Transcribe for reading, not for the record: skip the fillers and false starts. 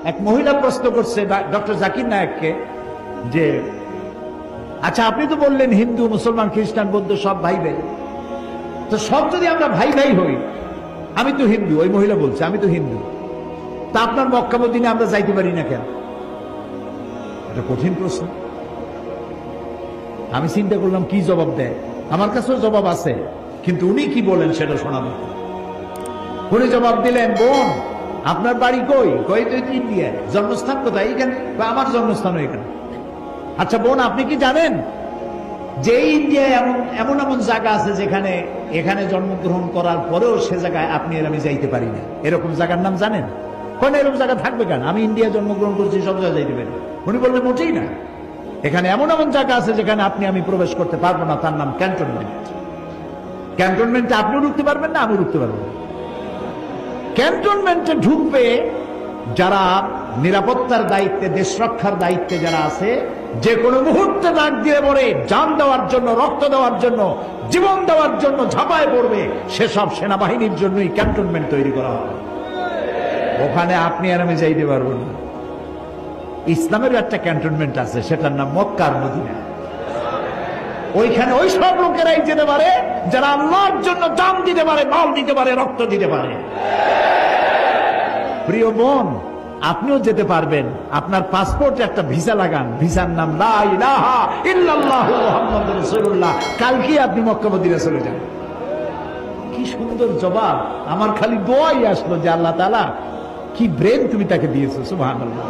এক মহিলা প্রশ্ন করছে ডক্টর জাকির নায়েককে যে আচ্ছা আপনি তো বললেন হিন্দু মুসলমান খ্রিস্টান বৌদ্ধ সব ভাই ভাই, তো সব যদি আমরা ভাই ভাই হই, আমি তো হিন্দু, ওই মহিলা বলছে আমি তো হিন্দু, তা আপনার মক্কা মদিনে আমরা যাইতে পারি না কেন? এটা কঠিন প্রশ্ন। আমি চিন্তা করলাম কি জবাব দেয়। আমার কাছেও জবাব আছে, কিন্তু উনি কি বলেন সেটা শোনাবো। উনি জবাব দিলেন, বোন আপনার বাড়ি কই? কই তো ইন্ডিয়ায়। জন্মস্থান কোথায়? এখানে। আমার জন্মস্থান এখানে। আচ্ছা বোন আপনি কি জানেন যে ইন্ডিয়ায় এমন এমন এমন জায়গা আছে যেখানে এখানে জন্মগ্রহণ করার পরেও সে জায়গায় আপনি আর আমি যাইতে পারি না, এরকম জায়গার নাম জানেন? কোন এরকম জায়গা থাকবে কেন? আমি ইন্ডিয়ায় জন্মগ্রহণ করছি, সব জায়গায় যাইতে পারি। উনি বললেন মোটেই না, এখানে এমন এমন জায়গা আছে যেখানে আপনি আমি প্রবেশ করতে পারবো না, তার নাম ক্যান্টনমেন্ট। ক্যান্টনমেন্টে আপনিও ঢুকতে পারবেন না, আমিও ঢুকতে পারবো না। ক্যান্টনমেন্টে ঢুকবে যারা নিরাপত্তার দায়িত্বে, দেশ রক্ষার দায়িত্বে যারা আছে, যে কোনো মুহূর্তে ডাক দিয়ে পড়ে জান দেওয়ার জন্য, রক্ত দেওয়ার জন্য, জীবন দেওয়ার জন্য ঝাঁপায় পড়বে, সেসব সেনাবাহিনীর জন্যই ক্যান্টনমেন্ট তৈরি করা হবে। ওখানে আপনি আর আমি যাইতে পারবো না। ইসলামের একটা ক্যান্টনমেন্ট আছে, সেটার নাম মক্কা আর মদিনা। ওইখানে ওই সব লোকেরাই যেতে পারে যারা আল্লাহর জন্য জান দিতে পারে, মাল দিতে পারে, রক্ত দিতে পারে। প্রিয় বোন, আপনিও যেতে পারবেন। আপনার পাসপোর্টে একটা ভিসা লাগান, ভিসার নাম লা ইলাহা ইল্লাল্লাহু মুহাম্মাদুর রাসূলুল্লাহ। কালকে আপনি মক্কা মদিনা চলে যান। কি সুন্দর জবাব! আমার খালি দোয়াই আসলো যে আল্লাহ তাআলা কি ব্রেন তুমি তাকে দিয়েছো, সুবহানাল্লাহ।